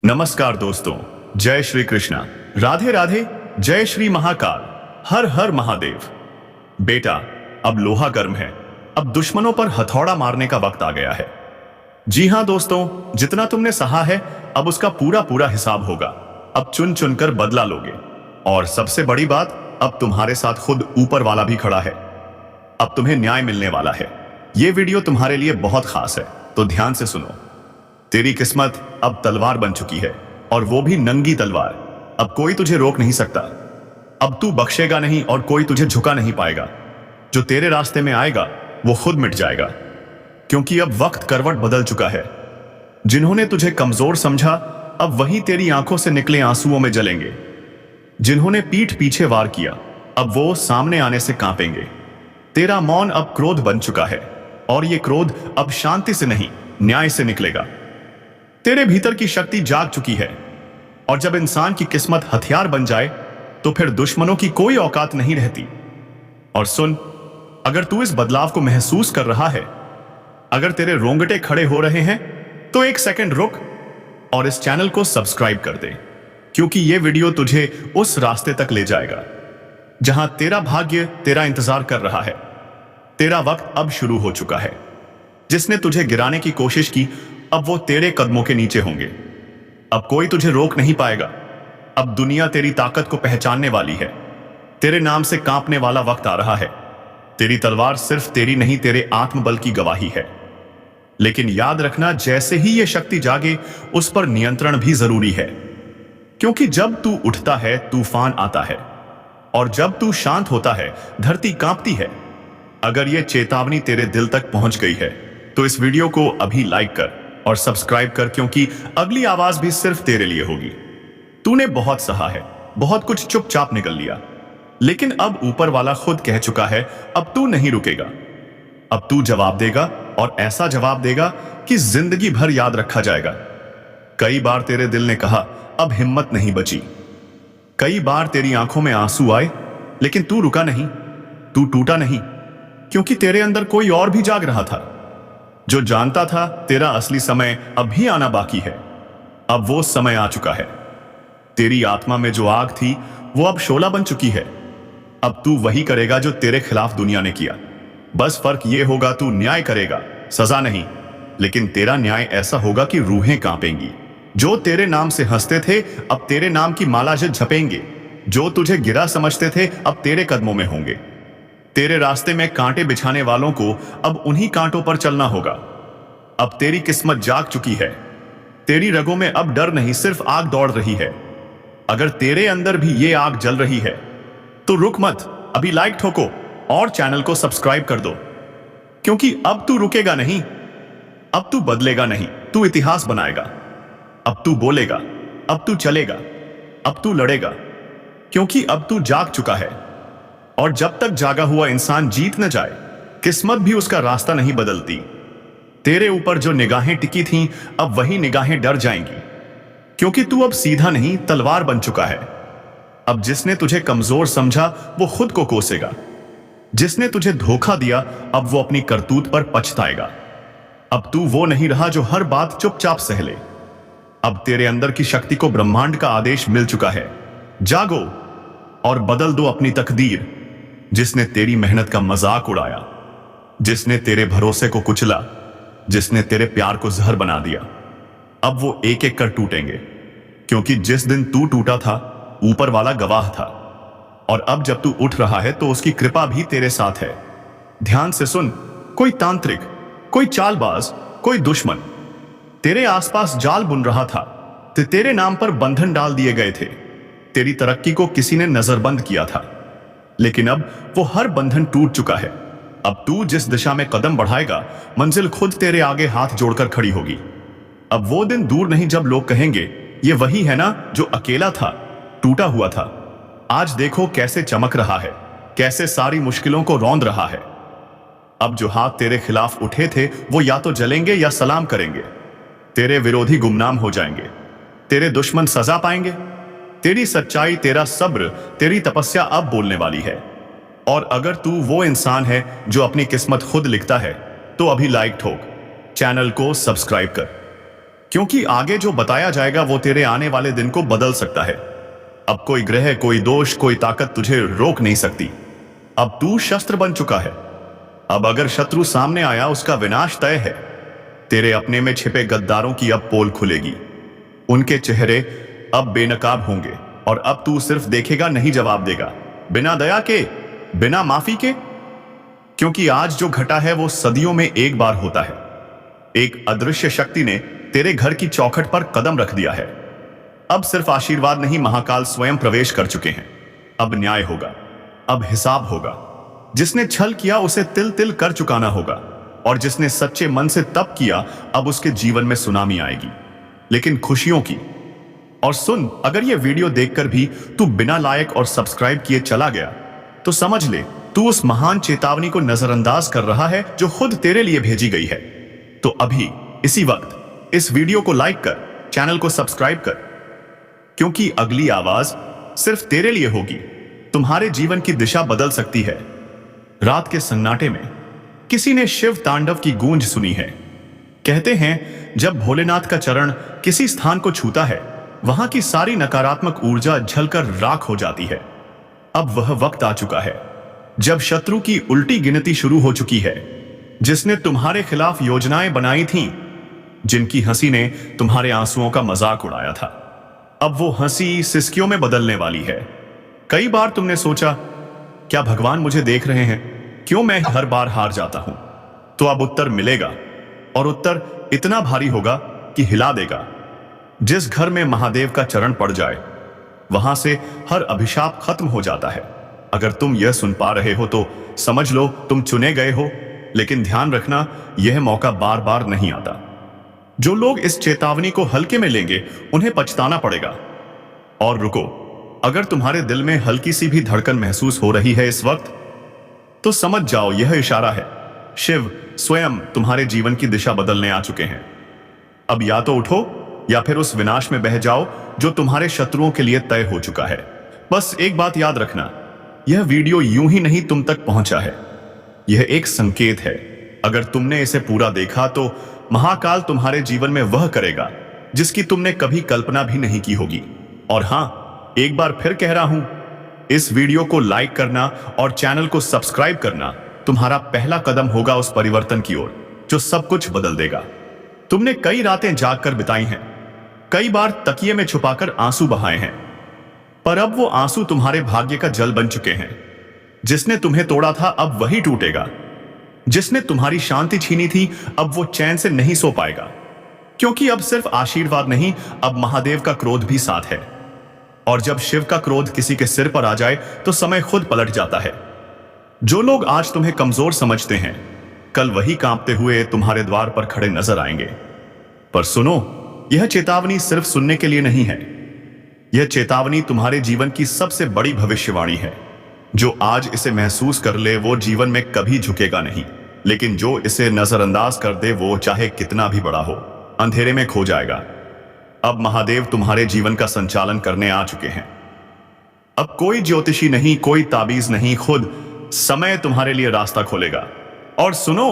नमस्कार दोस्तों, जय श्री कृष्णा, राधे राधे, जय श्री महाकाल, हर हर महादेव। बेटा, अब लोहा गर्म है। अब दुश्मनों पर हथौड़ा मारने का वक्त आ गया है। जी हां दोस्तों, जितना तुमने सहा है अब उसका पूरा पूरा हिसाब होगा। अब चुन चुनकर बदला लोगे। और सबसे बड़ी बात, अब तुम्हारे साथ खुद ऊपर वाला भी खड़ा है। अब तुम्हें न्याय मिलने वाला है। यह वीडियो तुम्हारे लिए बहुत खास है, तो ध्यान से सुनो। तेरी किस्मत अब तलवार बन चुकी है, और वो भी नंगी तलवार। अब कोई तुझे रोक नहीं सकता। अब तू बख्शेगा नहीं और कोई तुझे झुका नहीं पाएगा। जो तेरे रास्ते में आएगा वो खुद मिट जाएगा, क्योंकि अब वक्त करवट बदल चुका है। जिन्होंने तुझे कमजोर समझा, अब वही तेरी आंखों से निकले आंसुओं में जलेंगे। जिन्होंने पीठ पीछे वार किया, अब वो सामने आने से कांपेंगे। तेरा मौन अब क्रोध बन चुका है, और ये क्रोध अब शांति से नहीं, न्याय से निकलेगा। तेरे भीतर की शक्ति जाग चुकी है, और जब इंसान की किस्मत हथियार बन जाए तो फिर दुश्मनों की कोई औकात नहीं रहती। और सुन, अगर तू इस बदलाव को महसूस कर रहा है, अगर तेरे रोंगटे खड़े हो रहे हैं, तो एक सेकंड रुक और इस चैनल को सब्सक्राइब कर दे, क्योंकि यह वीडियो तुझे उस रास्ते तक ले जाएगा जहां तेरा भाग्य तेरा इंतजार कर रहा है। तेरा वक्त अब शुरू हो चुका है। जिसने तुझे गिराने की कोशिश की, अब वो तेरे कदमों के नीचे होंगे। अब कोई तुझे रोक नहीं पाएगा। अब दुनिया तेरी ताकत को पहचानने वाली है। तेरे नाम से कांपने वाला वक्त आ रहा है। तेरी तलवार सिर्फ तेरी नहीं, तेरे आत्मबल की गवाही है। लेकिन याद रखना, जैसे ही यह शक्ति जागे, उस पर नियंत्रण भी जरूरी है। क्योंकि जब तू उठता है, तूफान आता है, और जब तू शांत होता है, धरती कांपती है। अगर यह चेतावनी तेरे दिल तक पहुंच गई है, तो इस वीडियो को अभी लाइक कर और सब्सक्राइब कर, क्योंकि अगली आवाज भी सिर्फ तेरे लिए होगी। तूने बहुत सहा है, बहुत कुछ चुपचाप निकल लिया, लेकिन अब ऊपर वाला खुद कह चुका है, अब तू नहीं रुकेगा। अब तू जवाब देगा, और ऐसा जवाब देगा कि जिंदगी भर याद रखा जाएगा। कई बार तेरे दिल ने कहा, अब हिम्मत नहीं बची। कई बार तेरी आंखों में आंसू आए, लेकिन तू रुका नहीं, तू टूटा नहीं, क्योंकि तेरे अंदर कोई और भी जाग रहा था, जो जानता था तेरा असली समय अभी आना बाकी है। अब वो समय आ चुका है। तेरी आत्मा में जो आग थी, वो अब शोला बन चुकी है। अब तू वही करेगा जो तेरे खिलाफ दुनिया ने किया। बस फर्क ये होगा, तू न्याय करेगा, सजा नहीं। लेकिन तेरा न्याय ऐसा होगा कि रूहें कांपेंगी। जो तेरे नाम से हंसते थे, अब तेरे नाम की माला से झपेंगे। जो तुझे गिरा समझते थे, अब तेरे कदमों में होंगे। तेरे रास्ते में कांटे बिछाने वालों को अब उन्हीं कांटों पर चलना होगा। अब तेरी किस्मत जाग चुकी है। तेरी रगों में अब डर नहीं, सिर्फ आग दौड़ रही है। अगर तेरे अंदर भी ये आग जल रही है, तो रुक मत, अभी लाइक ठोको और चैनल को सब्सक्राइब कर दो, क्योंकि अब तू रुकेगा नहीं, अब तू बदलेगा नहीं, तू इतिहास बनाएगा। अब तू बोलेगा, अब तू चलेगा, अब तू लड़ेगा, क्योंकि अब तू जाग चुका है। और जब तक जागा हुआ इंसान जीत न जाए, किस्मत भी उसका रास्ता नहीं बदलती। तेरे ऊपर जो निगाहें टिकी थीं, अब वही निगाहें डर जाएंगी, क्योंकि तू अब सीधा नहीं, तलवार बन चुका है। अब जिसने तुझे कमजोर समझा, वो खुद को कोसेगा। जिसने तुझे धोखा दिया, अब वो अपनी करतूत पर पछताएगा। अब तू वो नहीं रहा जो हर बात चुपचाप सह ले। अब तेरे अंदर की शक्ति को ब्रह्मांड का आदेश मिल चुका है। जागो और बदल दो अपनी तकदीर। जिसने तेरी मेहनत का मजाक उड़ाया, जिसने तेरे भरोसे को कुचला, जिसने तेरे प्यार को जहर बना दिया, अब वो एक एक कर टूटेंगे। क्योंकि जिस दिन तू टूटा था, ऊपर वाला गवाह था। और अब जब तू उठ रहा है, तो उसकी कृपा भी तेरे साथ है। ध्यान से सुन, कोई तांत्रिक, कोई चालबाज, कोई दुश्मन तेरे आसपास जाल बुन रहा था। तेरे नाम पर बंधन डाल दिए गए थे। तेरी तरक्की को किसी ने नजरबंद किया था, लेकिन अब वो हर बंधन टूट चुका है। अब तू जिस दिशा में कदम बढ़ाएगा, मंजिल खुद तेरे आगे हाथ जोड़कर खड़ी होगी। अब वो दिन दूर नहीं जब लोग कहेंगे, ये वही है ना जो अकेला था, टूटा हुआ था। आज देखो कैसे चमक रहा है, कैसे सारी मुश्किलों को रौंद रहा है। अब जो हाथ तेरे खिलाफ उठे थे, वो या तो जलेंगे या सलाम करेंगे। तेरे विरोधी गुमनाम हो जाएंगे, तेरे दुश्मन सजा पाएंगे। तेरी सच्चाई, तेरा सब्र, तेरी तपस्या अब बोलने वाली है। और अगर तू वो इंसान है जो अपनी किस्मत खुद लिखता है, तो अभी लाइक ठोक, चैनल को सब्सक्राइब कर। क्योंकि आगे जो बताया जाएगा वो तेरे आने वाले दिन को बदल सकता है। अब कोई ग्रह, कोई दोष, कोई ताकत तुझे रोक नहीं सकती। अब तू शस्त्र बन चुका है। अब अगर शत्रु सामने आया, उसका विनाश तय है। तेरे अपने में छिपे गद्दारों की अब पोल खुलेगी। उनके चेहरे अब बेनकाब होंगे और अब तू सिर्फ देखेगा, नहीं जवाब देगा, बिना दया के, बिना माफी के। क्योंकि आज जो घटा है वो सदियों में एक बार होता है। एक अदृश्य शक्ति ने तेरे घर की चौखट पर कदम रख दिया है। अब सिर्फ आशीर्वाद नहीं, महाकाल स्वयं प्रवेश कर चुके हैं। अब न्याय होगा, अब हिसाब होगा। जिसने छल किया उसे तिल तिल कर चुकाना होगा, और जिसने सच्चे मन से तप किया अब उसके जीवन में सुनामी आएगी, लेकिन खुशियों की। और सुन, अगर ये वीडियो देखकर भी तू बिना लाइक और सब्सक्राइब किए चला गया तो समझ ले तू उस महान चेतावनी को नजरअंदाज कर रहा है जो खुद तेरे लिए भेजी गई है। तो अभी इसी वक्त इस वीडियो को लाइक कर, चैनल को सब्सक्राइब कर, क्योंकि अगली आवाज सिर्फ तेरे लिए होगी। तुम्हारे जीवन की दिशा बदल सकती है। रात के सन्नाटे में किसी ने शिव तांडव की गूंज सुनी है। कहते हैं जब भोलेनाथ का चरण किसी स्थान को छूता है, वहां की सारी नकारात्मक ऊर्जा झलकर राख हो जाती है। अब वह वक्त आ चुका है जब शत्रु की उल्टी गिनती शुरू हो चुकी है। जिसने तुम्हारे खिलाफ योजनाएं बनाई थीं, जिनकी हंसी ने तुम्हारे आंसुओं का मजाक उड़ाया था, अब वो हंसी सिसकियों में बदलने वाली है। कई बार तुमने सोचा, क्या भगवान मुझे देख रहे हैं? क्यों मैं हर बार हार जाता हूं? तो अब उत्तर मिलेगा, और उत्तर इतना भारी होगा कि हिला देगा। जिस घर में महादेव का चरण पड़ जाए, वहां से हर अभिशाप खत्म हो जाता है। अगर तुम यह सुन पा रहे हो तो समझ लो तुम चुने गए हो, लेकिन ध्यान रखना, यह मौका बार बार नहीं आता। जो लोग इस चेतावनी को हल्के में लेंगे उन्हें पछताना पड़ेगा। और रुको, अगर तुम्हारे दिल में हल्की सी भी धड़कन महसूस हो रही है इस वक्त, तो समझ जाओ यह इशारा है। शिव स्वयं तुम्हारे जीवन की दिशा बदलने आ चुके हैं। अब या तो उठो या फिर उस विनाश में बह जाओ जो तुम्हारे शत्रुओं के लिए तय हो चुका है। बस एक बात याद रखना, यह वीडियो यूं ही नहीं तुम तक पहुंचा है, यह एक संकेत है। अगर तुमने इसे पूरा देखा तो महाकाल तुम्हारे जीवन में वह करेगा जिसकी तुमने कभी कल्पना भी नहीं की होगी। और हां, एक बार फिर कह रहा हूं, इस वीडियो को लाइक करना और चैनल को सब्सक्राइब करना तुम्हारा पहला कदम होगा उस परिवर्तन की ओर जो सब कुछ बदल देगा। तुमने कई रातें जागकर बिताई हैं, कई बार तकिए में छुपाकर आंसू बहाए हैं, पर अब वो आंसू तुम्हारे भाग्य का जल बन चुके हैं। जिसने तुम्हें तोड़ा था अब वही टूटेगा। जिसने तुम्हारी शांति छीनी थी अब वो चैन से नहीं सो पाएगा, क्योंकि अब सिर्फ आशीर्वाद नहीं, अब महादेव का क्रोध भी साथ है। और जब शिव का क्रोध किसी के सिर पर आ जाए तो समय खुद पलट जाता है। जो लोग आज तुम्हें कमजोर समझते हैं, कल वही कांपते हुए तुम्हारे द्वार पर खड़े नजर आएंगे। पर सुनो, यह चेतावनी सिर्फ सुनने के लिए नहीं है, यह चेतावनी तुम्हारे जीवन की सबसे बड़ी भविष्यवाणी है। जो आज इसे महसूस कर ले वो जीवन में कभी झुकेगा नहीं, लेकिन जो इसे नजरअंदाज कर दे वो चाहे कितना भी बड़ा हो, अंधेरे में खो जाएगा। अब महादेव तुम्हारे जीवन का संचालन करने आ चुके हैं। अब कोई ज्योतिषी नहीं, कोई ताबीज नहीं, खुद समय तुम्हारे लिए रास्ता खोलेगा। और सुनो,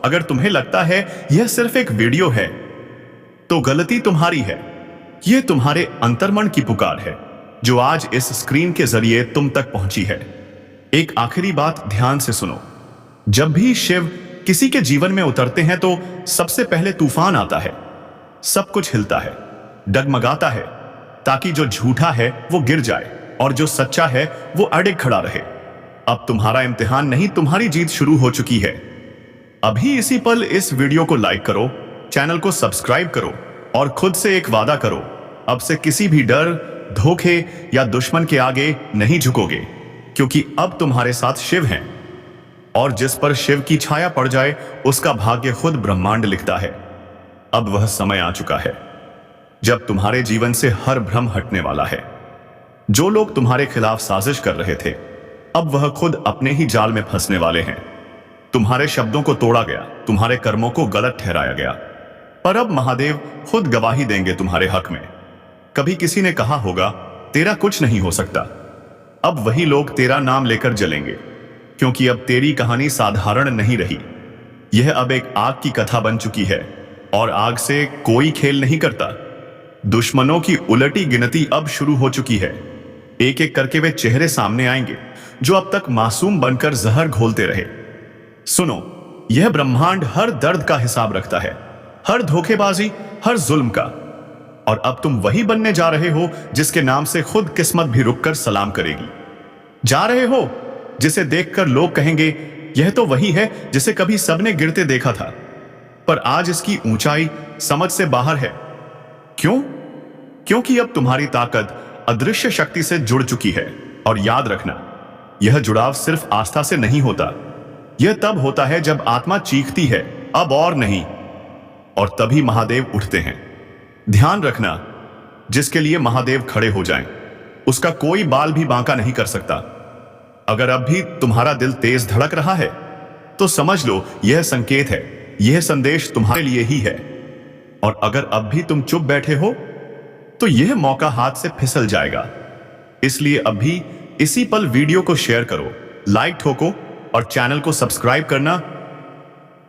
अगर तुम्हें लगता है यह सिर्फ एक वीडियो है तो गलती तुम्हारी है। यह तुम्हारे अंतर्मन की पुकार है जो आज इस स्क्रीन के जरिए तुम तक पहुंची है। एक आखिरी बात ध्यान से सुनो, जब भी शिव किसी के जीवन में उतरते हैं तो सबसे पहले तूफान आता है, सब कुछ हिलता है, डगमगाता है, ताकि जो झूठा है वो गिर जाए और जो सच्चा है वो अड़े खड़ा रहे। अब तुम्हारा इम्तिहान नहीं, तुम्हारी जीत शुरू हो चुकी है। अभी इसी पल इस वीडियो को लाइक करो, चैनल को सब्सक्राइब करो और खुद से एक वादा करो, अब से किसी भी डर, धोखे या दुश्मन के आगे नहीं झुकोगे, क्योंकि अब तुम्हारे साथ शिव हैं। और जिस पर शिव की छाया पड़ जाए उसका भाग्य खुद ब्रह्मांड लिखता है। अब वह समय आ चुका है जब तुम्हारे जीवन से हर भ्रम हटने वाला है। जो लोग तुम्हारे खिलाफ साजिश कर रहे थे, अब वह खुद अपने ही जाल में फंसने वाले हैं। तुम्हारे शब्दों को तोड़ा गया, तुम्हारे कर्मों को गलत ठहराया गया, पर अब महादेव खुद गवाही देंगे तुम्हारे हक में। कभी किसी ने कहा होगा तेरा कुछ नहीं हो सकता, अब वही लोग तेरा नाम लेकर जलेंगे, क्योंकि अब तेरी कहानी साधारण नहीं रही, यह अब एक आग की कथा बन चुकी है। और आग से कोई खेल नहीं करता। दुश्मनों की उलटी गिनती अब शुरू हो चुकी है। एक एक करके वे चेहरे सामने आएंगे जो अब तक मासूम बनकर जहर घोलते रहे। सुनो, यह ब्रह्मांड हर दर्द का हिसाब रखता है, हर धोखेबाजी, हर जुल्म का। और अब तुम वही बनने जा रहे हो जिसके नाम से खुद किस्मत भी रुककर सलाम करेगी। जा रहे हो जिसे देखकर लोग कहेंगे यह तो वही है जिसे कभी सबने गिरते देखा था, पर आज इसकी ऊंचाई समझ से बाहर है। क्यों? क्योंकि अब तुम्हारी ताकत अदृश्य शक्ति से जुड़ चुकी है। और याद रखना, यह जुड़ाव सिर्फ आस्था से नहीं होता। यह तब होता है जब आत्मा चीखती है, अब और नहीं, और तभी महादेव उठते हैं। ध्यान रखना, जिसके लिए महादेव खड़े हो जाएं, उसका कोई बाल भी बांका नहीं कर सकता। अगर अब भी तुम्हारा दिल तेज धड़क रहा है तो समझ लो यह संकेत है, यह संदेश तुम्हारे लिए ही है। और अगर अब भी तुम चुप बैठे हो तो यह मौका हाथ से फिसल जाएगा। इसलिए अब भी इसी पल वीडियो को शेयर करो, लाइक ठोको और चैनल को सब्सक्राइब करना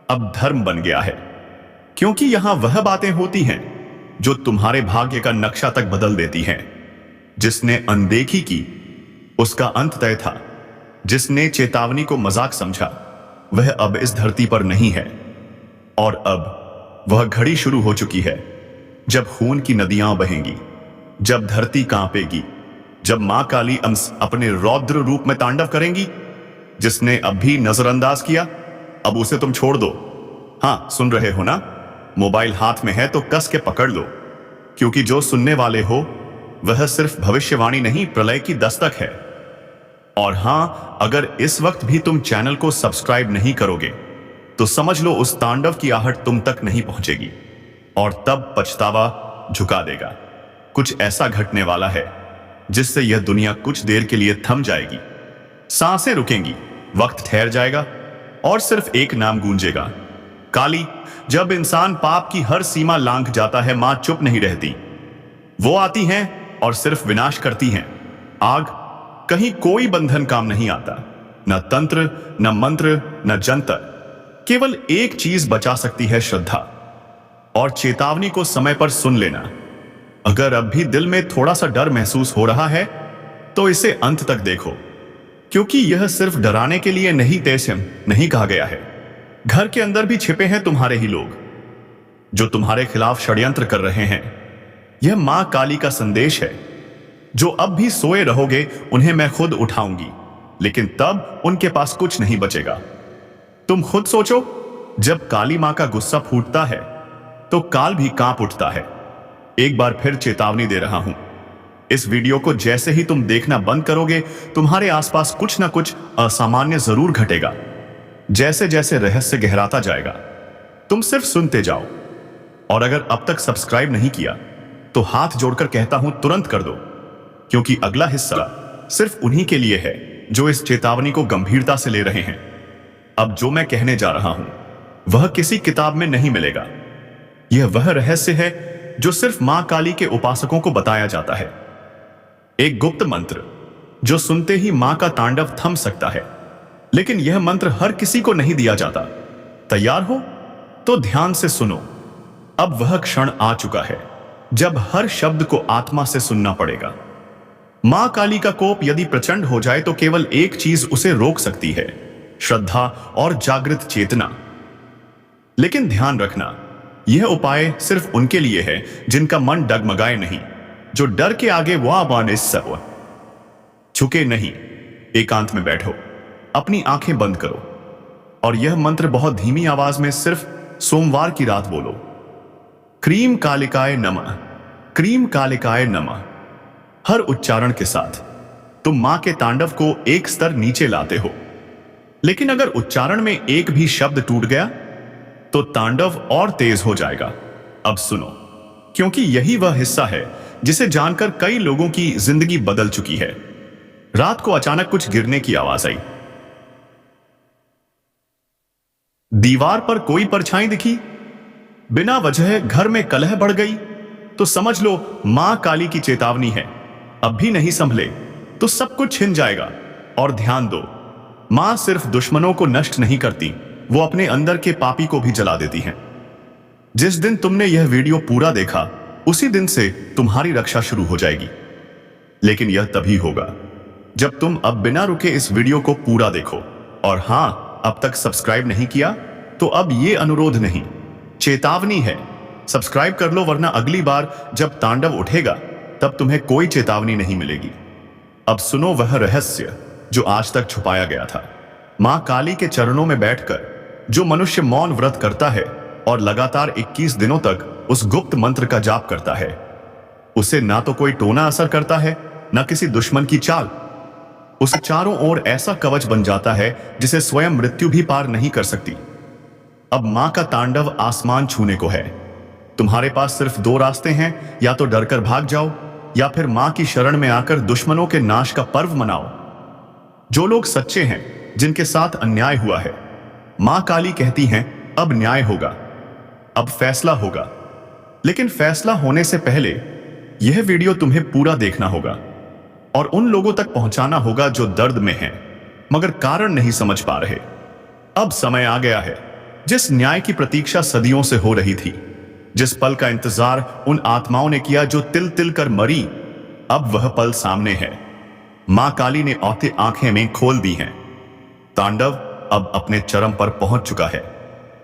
अब धर्म बन गया है। क्योंकि यहां वह बातें होती हैं जो तुम्हारे भाग्य का नक्शा तक बदल देती हैं। जिसने अनदेखी की उसका अंत तय था। जिसने चेतावनी को मजाक समझा वह अब इस धरती पर नहीं है। और अब वह घड़ी शुरू हो चुकी है जब खून की नदियां बहेंगी, जब धरती कांपेगी, जब मां काली अंश अपने रौद्र रूप में तांडव करेंगी। जिसने अब भी नजरअंदाज किया, अब उसे तुम छोड़ दो। हां, सुन रहे हो ना? मोबाइल हाथ में है तो कस के पकड़ लो, क्योंकि जो सुनने वाले हो वह सिर्फ भविष्यवाणी नहीं, प्रलय की दस्तक है। और हां, अगर इस वक्त भी तुम चैनल को सब्सक्राइब नहीं करोगे तो समझ लो उस तांडव की आहट तुम तक नहीं पहुंचेगी और तब पछतावा झुका देगा। कुछ ऐसा घटने वाला है जिससे यह दुनिया कुछ देर के लिए थम जाएगी, सांसें रुकेंगी, वक्त ठहर जाएगा और सिर्फ एक नाम गूंजेगा, काली। जब इंसान पाप की हर सीमा लांघ जाता है, मां चुप नहीं रहती। वो आती हैं और सिर्फ विनाश करती हैं। आग, कहीं कोई बंधन काम नहीं आता, न तंत्र, न मंत्र, न जंतर। केवल एक चीज बचा सकती है, श्रद्धा और चेतावनी को समय पर सुन लेना। अगर अब भी दिल में थोड़ा सा डर महसूस हो रहा है तो इसे अंत तक देखो, क्योंकि यह सिर्फ डराने के लिए नहीं, तैसिम नहीं कहा गया है। घर के अंदर भी छिपे हैं तुम्हारे ही लोग जो तुम्हारे खिलाफ षड्यंत्र कर रहे हैं। यह मां काली का संदेश है। जो अब भी सोए रहोगे उन्हें मैं खुद उठाऊंगी, लेकिन तब उनके पास कुछ नहीं बचेगा। तुम खुद सोचो, जब काली मां का गुस्सा फूटता है तो काल भी कांप उठता है। एक बार फिर चेतावनी दे रहा हूं, इस वीडियो को जैसे ही तुम देखना बंद करोगे तुम्हारे आसपास कुछ ना कुछ असामान्य जरूर घटेगा। जैसे जैसे रहस्य गहराता जाएगा तुम सिर्फ सुनते जाओ। और अगर अब तक सब्सक्राइब नहीं किया तो हाथ जोड़कर कहता हूं तुरंत कर दो, क्योंकि अगला हिस्सा सिर्फ उन्हीं के लिए है जो इस चेतावनी को गंभीरता से ले रहे हैं। अब जो मैं कहने जा रहा हूं वह किसी किताब में नहीं मिलेगा। यह वह रहस्य है जो सिर्फ मां काली के उपासकों को बताया जाता है। एक गुप्त मंत्र जो सुनते ही मां का तांडव थम सकता है, लेकिन यह मंत्र हर किसी को नहीं दिया जाता। तैयार हो तो ध्यान से सुनो। अब वह क्षण आ चुका है जब हर शब्द को आत्मा से सुनना पड़ेगा। मां काली का कोप यदि प्रचंड हो जाए तो केवल एक चीज उसे रोक सकती है, श्रद्धा और जागृत चेतना। लेकिन ध्यान रखना, यह उपाय सिर्फ उनके लिए है जिनका मन डगमगाए नहीं, जो डर के आगे झुके नहीं। एकांत में बैठो, अपनी आंखें बंद करो और यह मंत्र बहुत धीमी आवाज में सिर्फ सोमवार की रात बोलो। क्रीम कालिकाय नमः, क्रीम कालिकाय नमः। हर उच्चारण के साथ तुम मां के तांडव को एक स्तर नीचे लाते हो। लेकिन अगर उच्चारण में एक भी शब्द टूट गया तो तांडव और तेज हो जाएगा। अब सुनो, क्योंकि यही वह हिस्सा है जिसे जानकर कई लोगों की जिंदगी बदल चुकी है। रात को अचानक कुछ गिरने की आवाज आई। दीवार पर कोई परछाई दिखी, बिना वजह घर में कलह बढ़ गई, तो समझ लो मां काली की चेतावनी है। अब भी नहीं संभले तो सब कुछ छिन जाएगा। और ध्यान दो, मां सिर्फ दुश्मनों को नष्ट नहीं करती, वो अपने अंदर के पापी को भी जला देती हैं। जिस दिन तुमने यह वीडियो पूरा देखा उसी दिन से तुम्हारी रक्षा शुरू हो जाएगी। लेकिन यह तभी होगा जब तुम अब बिना रुके इस वीडियो को पूरा देखो। और हां, अब तक सब्सक्राइब नहीं किया तो अब ये अनुरोध नहीं, चेतावनी है, सब्सक्राइब कर लो, वरना अगली बार जब तांडव उठेगा तब तुम्हें कोई चेतावनी नहीं मिलेगी। अब सुनो वह रहस्य जो आज तक छुपाया गया था। मां काली के चरणों में बैठकर जो मनुष्य मौन व्रत करता है और लगातार 21 दिनों तक उस गुप्त मंत्र का जाप करता है, उसे ना तो कोई टोना असर करता है, ना किसी दुश्मन की चाल। उस चारों ओर ऐसा कवच बन जाता है जिसे स्वयं मृत्यु भी पार नहीं कर सकती। अब मां का तांडव आसमान छूने को है। तुम्हारे पास सिर्फ 2 रास्ते हैं, या तो डरकर भाग जाओ या फिर मां की शरण में आकर दुश्मनों के नाश का पर्व मनाओ। जो लोग सच्चे हैं, जिनके साथ अन्याय हुआ है, मां काली कहती हैं अब न्याय होगा, अब फैसला होगा। लेकिन फैसला होने से पहले यह वीडियो तुम्हें पूरा देखना होगा और उन लोगों तक पहुंचाना होगा जो दर्द में हैं मगर कारण नहीं समझ पा रहे। अब समय आ गया है जिस न्याय की प्रतीक्षा सदियों से हो रही थी, जिस पल का इंतजार उन आत्माओं ने किया जो तिल तिल कर मरी, अब वह पल सामने है। मां काली ने आंखें में खोल दी हैं। तांडव अब अपने चरम पर पहुंच चुका है।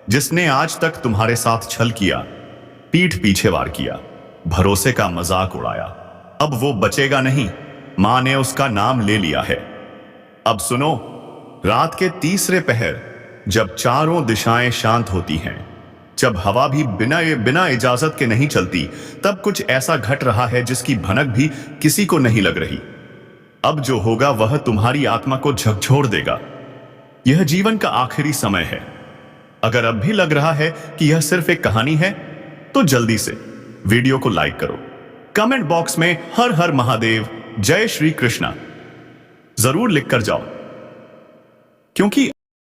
जिसने आज तक तुम्हारे साथ छल किया, पीठ पीछे वार किया, भरोसे का मजाक उड़ाया, अब वो बचेगा नहीं। मां ने उसका नाम ले लिया है। अब सुनो, रात के तीसरे पहर जब चारों दिशाएं शांत होती हैं, जब हवा भी बिना इजाजत के नहीं चलती, तब कुछ ऐसा घट रहा है जिसकी भनक भी किसी को नहीं लग रही। अब जो होगा वह तुम्हारी आत्मा को झकझोर देगा। यह जीवन का आखिरी समय है। अगर अब भी लग रहा है कि यह सिर्फ एक कहानी है, तो जल्दी से वीडियो को लाइक करो, कमेंट बॉक्स में हर हर महादेव, जय श्री कृष्णा जरूर लिखकर जाओ, क्योंकि